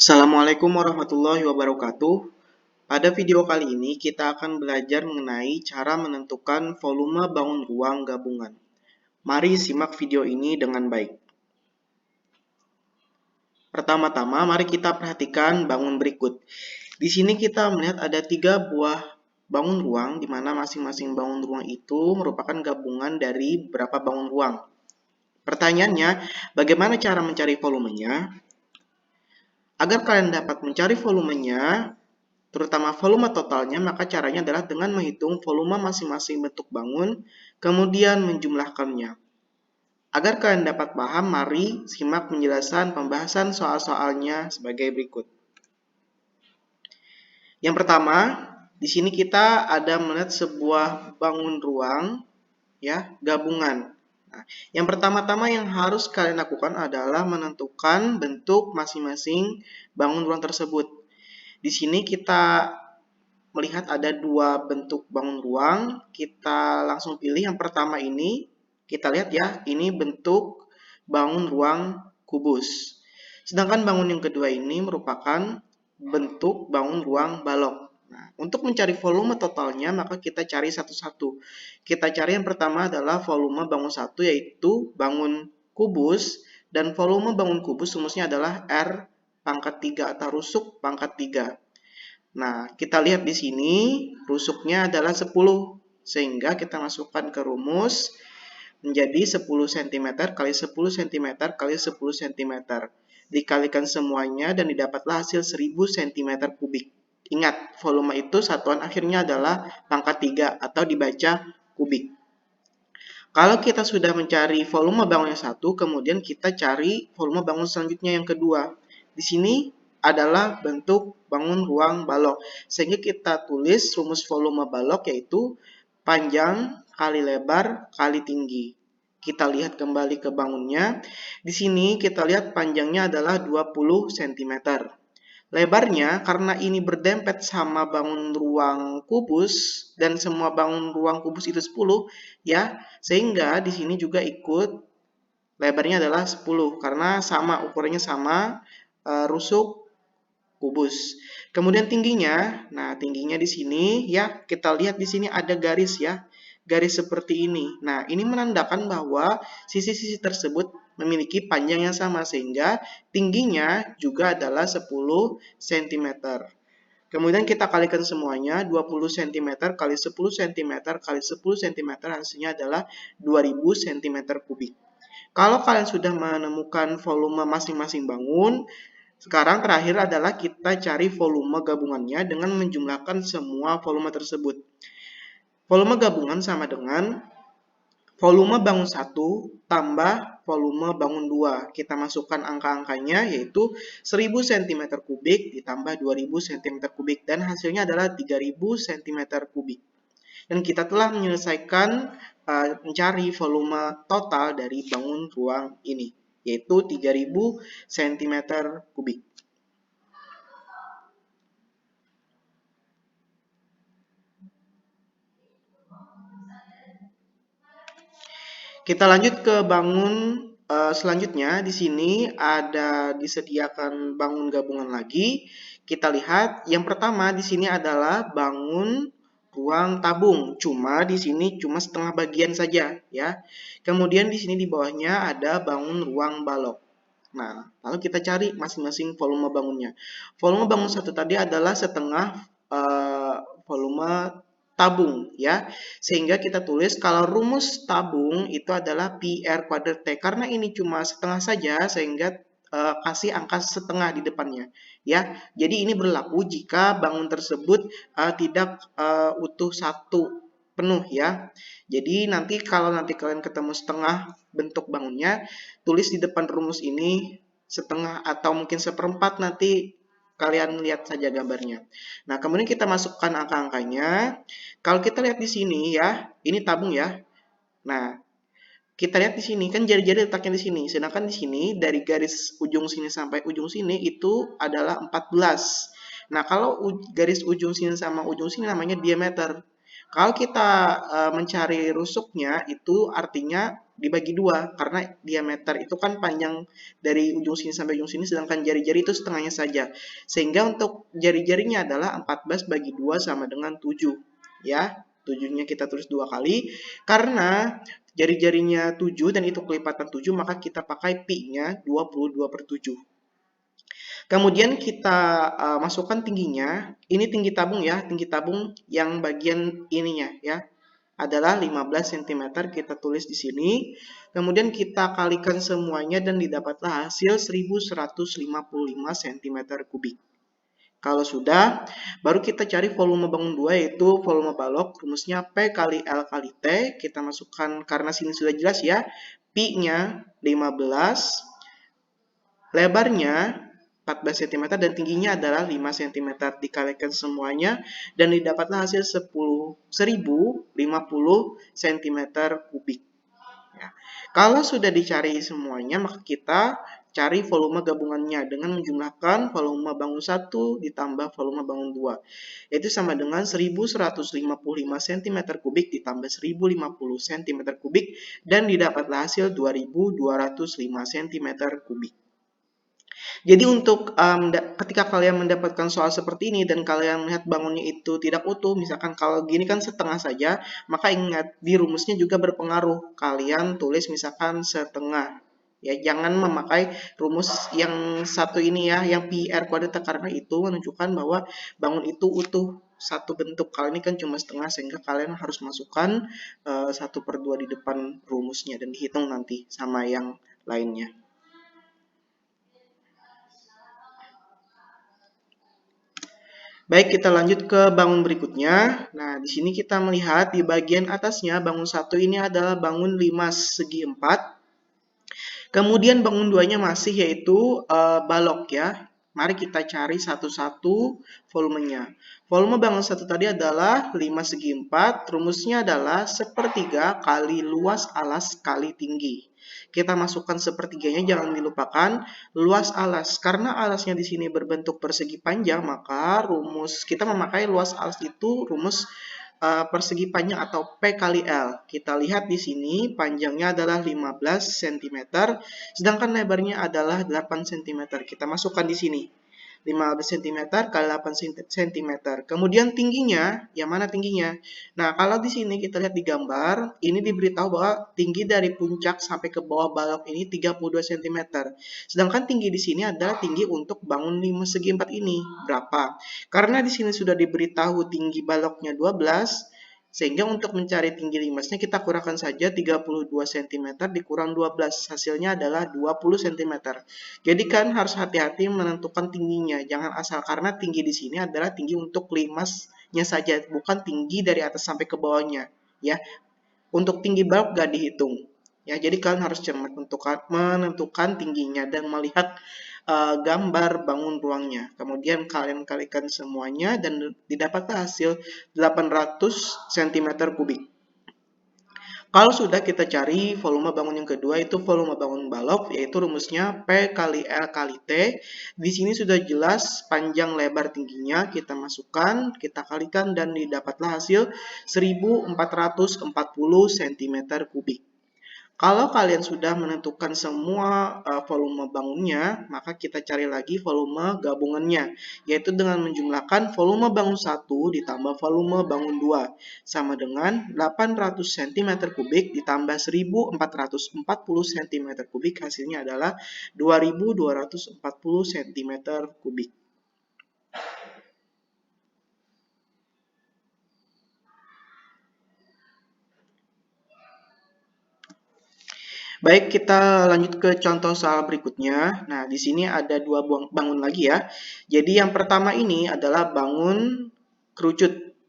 Assalamualaikum warahmatullahi wabarakatuh. Pada video kali ini kita akan belajar mengenai cara menentukan volume bangun ruang gabungan. Mari simak video ini dengan baik. Pertama-tama mari kita perhatikan bangun berikut. Di sini kita melihat ada 3 buah bangun ruang di mana masing-masing bangun ruang itu merupakan gabungan dari beberapa bangun ruang. Pertanyaannya, bagaimana cara mencari volumenya? Agar kalian dapat mencari volumenya, terutama volume totalnya, maka caranya adalah dengan menghitung volume masing-masing bentuk bangun, kemudian menjumlahkannya. Agar kalian dapat paham, mari simak penjelasan pembahasan soal-soalnya sebagai berikut. Yang pertama, di sini kita ada melihat sebuah bangun ruang, ya, gabungan. Nah, yang pertama-tama yang harus kalian lakukan adalah menentukan bentuk masing-masing bangun ruang tersebut. Di sini kita melihat ada 2 bentuk bangun ruang, kita langsung pilih yang pertama ini. Kita lihat ya, ini bentuk bangun ruang kubus. Sedangkan bangun yang kedua ini merupakan bentuk bangun ruang balok. Nah, untuk mencari volume totalnya, maka kita cari satu-satu. Kita cari yang pertama adalah volume bangun 1, yaitu bangun kubus, dan volume bangun kubus rumusnya adalah R pangkat 3 atau rusuk pangkat 3. Nah, kita lihat di sini rusuknya adalah 10, sehingga kita masukkan ke rumus menjadi 10 cm kali 10 cm kali 10 cm. Dikalikan semuanya dan didapatlah hasil 1000 cm kubik. Ingat, volume itu satuan akhirnya adalah pangkat 3 atau dibaca kubik. Kalau kita sudah mencari volume bangun yang satu, kemudian kita cari volume bangun selanjutnya yang kedua. Di sini adalah bentuk bangun ruang balok. Sehingga kita tulis rumus volume balok yaitu panjang kali lebar kali tinggi. Kita lihat kembali ke bangunnya. Di sini kita lihat panjangnya adalah 20 cm. Lebarnya karena ini berdempet sama bangun ruang kubus dan semua bangun ruang kubus itu 10 ya, sehingga di sini juga ikut lebarnya adalah 10 karena sama ukurannya sama rusuk kubus. Kemudian tingginya, nah tingginya di sini ya kita lihat di sini ada garis ya. Garis seperti ini. Nah, ini menandakan bahwa sisi-sisi tersebut memiliki panjang yang sama sehingga tingginya juga adalah 10 cm. Kemudian kita kalikan semuanya, 20 cm kali 10 cm kali 10 cm hasilnya adalah 2000 cm kubik. Kalau kalian sudah menemukan volume masing-masing bangun, sekarang terakhir adalah kita cari volume gabungannya dengan menjumlahkan semua volume tersebut. Volume gabungan sama dengan volume bangun 1 tambah volume bangun 2. Kita masukkan angka-angkanya yaitu 1000 cm kubik ditambah 2000 cm kubik dan hasilnya adalah 3000 cm kubik. Dan kita telah menyelesaikan mencari volume total dari bangun ruang ini yaitu 3000 cm kubik. Kita lanjut ke bangun selanjutnya. Di sini ada disediakan bangun gabungan lagi. Kita lihat yang pertama di sini adalah bangun ruang tabung. Cuma di sini cuma setengah bagian saja ya. Kemudian di sini di bawahnya ada bangun ruang balok. Nah, lalu kita cari masing-masing volume bangunnya. Volume bangun satu tadi adalah setengah volume tabung ya, sehingga kita tulis kalau rumus tabung itu adalah pi r kuadrat T. Karena ini cuma setengah saja sehingga kasih angka setengah di depannya ya. Jadi ini berlaku jika bangun tersebut tidak utuh satu penuh ya. Jadi nanti kalau nanti kalian ketemu setengah bentuk bangunnya, tulis di depan rumus ini setengah atau mungkin seperempat, nanti kalian lihat saja gambarnya. Nah, kemudian kita masukkan angka-angkanya. Kalau kita lihat di sini ya, ini tabung ya. Nah, kita lihat di sini kan jari-jari letaknya di sini. Sedangkan di sini dari garis ujung sini sampai ujung sini itu adalah 14. Nah, kalau garis ujung sini sama ujung sini namanya diameter. Kalau kita mencari rusuknya itu artinya dibagi dua, karena diameter itu kan panjang dari ujung sini sampai ujung sini, sedangkan jari-jari itu setengahnya saja. Sehingga untuk jari-jarinya adalah 14 bagi 2 sama dengan 7. Ya, 7-nya kita tulis 2 kali. Karena jari-jarinya 7 dan itu kelipatan 7, maka kita pakai pi-nya 22/7. Kemudian kita masukkan tingginya. Ini tinggi tabung ya, tinggi tabung yang bagian ininya ya adalah 15 cm, kita tulis di sini. Kemudian kita kalikan semuanya dan didapatlah hasil 1155 cm kubik. Kalau sudah, baru kita cari volume bangun 2, yaitu volume balok. Rumusnya P kali L kali T. Kita masukkan, karena sini sudah jelas ya, pi-nya 15, lebarnya 14 cm dan tingginya adalah 5 cm. Dikalikan semuanya dan didapatlah hasil 1050 cm kubik. Ya. Kalau sudah dicari semuanya, maka kita cari volume gabungannya dengan menjumlahkan volume bangun 1 ditambah volume bangun 2. Yaitu sama dengan 1155 cm kubik ditambah 1050 cm kubik dan didapatlah hasil 2205 cm kubik. Jadi untuk ketika kalian mendapatkan soal seperti ini dan kalian melihat bangunnya itu tidak utuh, misalkan kalau gini kan setengah saja, maka ingat di rumusnya juga berpengaruh. Kalian tulis misalkan setengah. Ya, jangan memakai rumus yang satu ini ya, yang pi r kuadrat, karena itu menunjukkan bahwa bangun itu utuh satu bentuk. Kalau ini kan cuma setengah, sehingga kalian harus masukkan 1/2 di depan rumusnya dan dihitung nanti sama yang lainnya. Baik, kita lanjut ke bangun berikutnya. Nah, di sini kita melihat di bagian atasnya bangun 1 ini adalah bangun 5 segi 4. Kemudian bangun 2-nya masih yaitu balok ya. Mari kita cari satu-satu volumenya. Volume bangun 1 tadi adalah 5 segi 4. Rumusnya adalah 1/3 kali luas alas kali tinggi. Kita masukkan sepertiganya, jangan dilupakan luas alas. Karena alasnya di sini berbentuk persegi panjang, maka rumus kita memakai luas alas itu rumus persegi panjang atau P kali L. Kita lihat di sini panjangnya adalah 15 cm, sedangkan lebarnya adalah 8 cm. Kita masukkan di sini. 15 cm kali 8 cm. Kemudian tingginya, yang mana tingginya? Nah, kalau di sini kita lihat di gambar, ini diberitahu bahwa tinggi dari puncak sampai ke bawah balok ini 32 cm. Sedangkan tinggi di sini adalah tinggi untuk bangun 5 segi 4 ini. Berapa? Karena di sini sudah diberitahu tinggi baloknya 12, sehingga untuk mencari tinggi limasnya kita kurangkan saja 32 cm dikurang 12. Hasilnya adalah 20 cm. Jadi kan harus hati-hati menentukan tingginya. Jangan asal, karena tinggi di sini adalah tinggi untuk limasnya saja, bukan tinggi dari atas sampai ke bawahnya. Ya, untuk tinggi balok gak dihitung. Ya, jadi kalian harus cermat menentukan tingginya dan melihat gambar bangun ruangnya. Kemudian kalian kalikan semuanya dan didapatlah hasil 800 cm kubik. Kalau sudah, kita cari volume bangun yang kedua, itu volume bangun balok, yaitu rumusnya P kali L kali T. Di sini sudah jelas panjang lebar tingginya, kita masukkan, kita kalikan dan didapatlah hasil 1440 cm kubik. Kalau kalian sudah menentukan semua volume bangunnya, maka kita cari lagi volume gabungannya, yaitu dengan menjumlahkan volume bangun 1 ditambah volume bangun 2, sama dengan 800 cm kubik ditambah 1440 cm kubik, hasilnya adalah 2240 cm kubik. Baik, kita lanjut ke contoh soal berikutnya. Nah, di sini ada dua bangun lagi ya. Jadi yang pertama ini adalah bangun kerucut.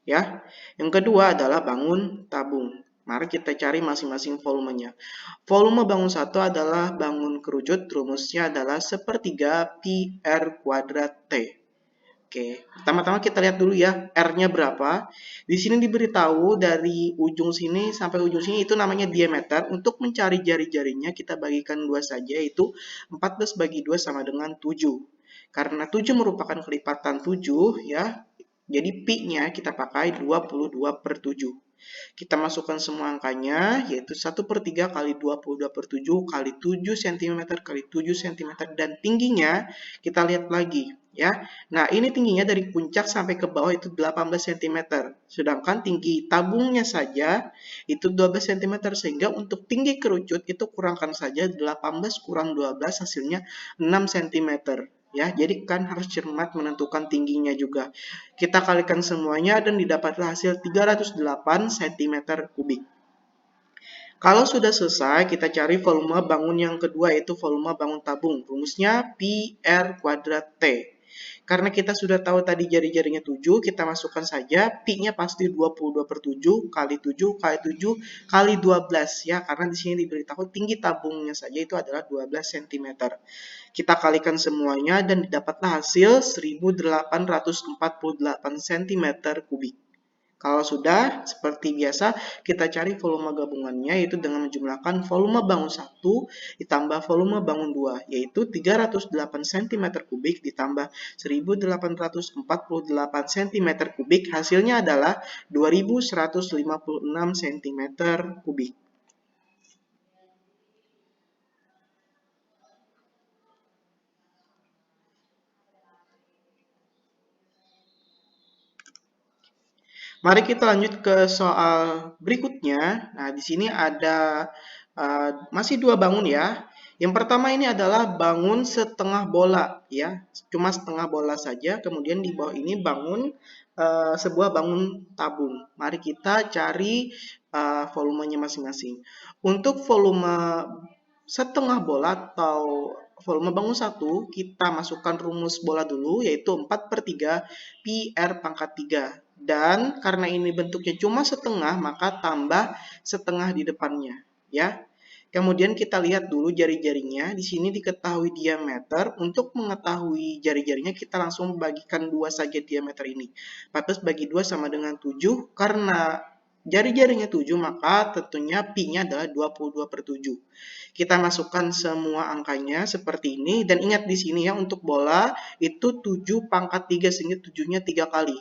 Ya. Yang kedua adalah bangun tabung. Mari kita cari masing-masing volumenya. Volume bangun 1 adalah bangun kerucut. Rumusnya adalah 1/3 pi r kuadrat T. Oke, pertama-tama kita lihat dulu ya, R-nya berapa. Di sini diberitahu dari ujung sini sampai ujung sini itu namanya diameter. Untuk mencari jari-jarinya kita bagikan 2 saja, yaitu 14 bagi 2 sama dengan 7. Karena 7 merupakan kelipatan 7 ya, Jadi pi-nya kita pakai 22/7. Kita masukkan semua angkanya, yaitu 1/3 kali 22/7 kali 7 cm kali 7 cm, dan tingginya kita lihat lagi ya. Nah, ini tingginya dari puncak sampai ke bawah itu 18 cm. Sedangkan tinggi tabungnya saja itu 12 cm, sehingga untuk tinggi kerucut itu kurangkan saja 18 kurang 12 hasilnya 6 cm. Ya, jadi kan harus cermat menentukan tingginya juga. Kita kalikan semuanya dan didapatlah hasil 308 cm kubik. Kalau sudah selesai, kita cari volume bangun yang kedua, yaitu volume bangun tabung. Rumusnya pi R kuadrat T. Karena kita sudah tahu tadi jari-jarinya 7, kita masukkan saja pi-nya pasti 22/7 kali 7 kali 7 kali 12 ya, karena di sini diberitahu tinggi tabungnya saja itu adalah 12 cm. Kita kalikan semuanya dan didapatlah hasil 1848 cm kubik. Kalau sudah, seperti biasa, kita cari volume gabungannya, yaitu dengan menjumlahkan volume bangun 1 ditambah volume bangun 2, yaitu 308 cm kubik ditambah 1848 cm kubik, hasilnya adalah 2156 cm kubik. Mari kita lanjut ke soal berikutnya. Nah, di sini ada masih dua bangun ya. Yang pertama ini adalah bangun setengah bola ya, cuma setengah bola saja. Kemudian di bawah ini bangun sebuah bangun tabung. Mari kita cari volumenya masing-masing. Untuk volume setengah bola atau volume bangun 1, kita masukkan rumus bola dulu, yaitu 4/3 pi R pangkat 3. Dan karena ini bentuknya cuma setengah, maka tambah setengah di depannya, ya. Kemudian kita lihat dulu jari-jarinya. Di sini diketahui diameter. Untuk mengetahui jari-jarinya, kita langsung bagikan 2 saja diameter ini. 14 bagi 2 sama dengan 7. Karena jari-jarinya 7, maka tentunya pi-nya adalah 22/7. Kita masukkan semua angkanya seperti ini. Dan ingat di sini ya, untuk bola itu 7 pangkat 3, sehingga 7-nya 3 kali.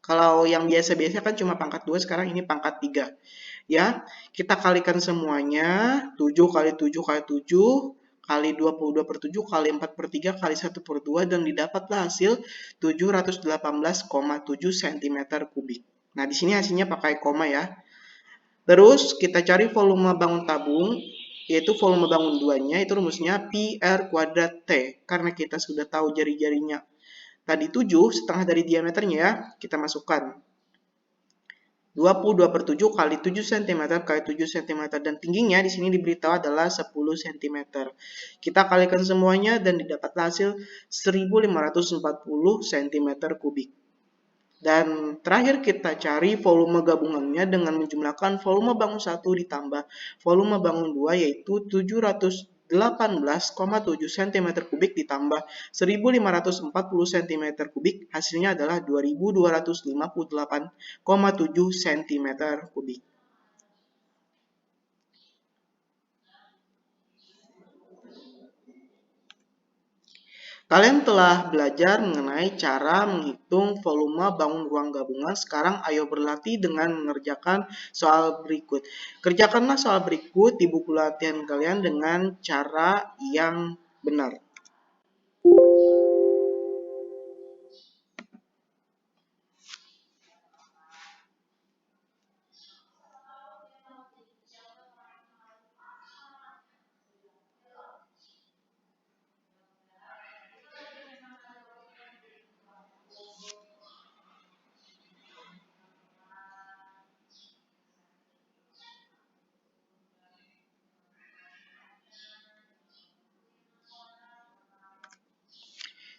Kalau yang biasa-biasa kan cuma pangkat 2, sekarang ini pangkat 3. Ya, kita kalikan semuanya, 7 kali 7 kali 7 kali 22/7 kali 4/3 kali 1/2, dan didapatlah hasil 718,7 cm kubik. Nah, di sini hasilnya pakai koma ya. Terus kita cari volume bangun tabung, yaitu volume bangun 2-nya, itu rumusnya pi R kuadrat T. Karena kita sudah tahu jari-jarinya tadi 7, setengah dari diameternya ya, kita masukkan 22/7 kali 7 cm kali 7 cm, dan tingginya di sini diberitahu adalah 10 cm. Kita kalikan semuanya dan didapatlah hasil 1540 cm kubik. Dan terakhir kita cari volume gabungannya dengan menjumlahkan volume bangun 1 ditambah volume bangun 2, yaitu 718,7 cm kubik ditambah 1540 cm kubik, hasilnya adalah 2258,7 cm kubik. Kalian telah belajar mengenai cara menghitung volume bangun ruang gabungan. Sekarang ayo berlatih dengan mengerjakan soal berikut. Kerjakanlah soal berikut di buku latihan kalian dengan cara yang benar.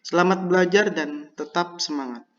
Selamat belajar dan tetap semangat.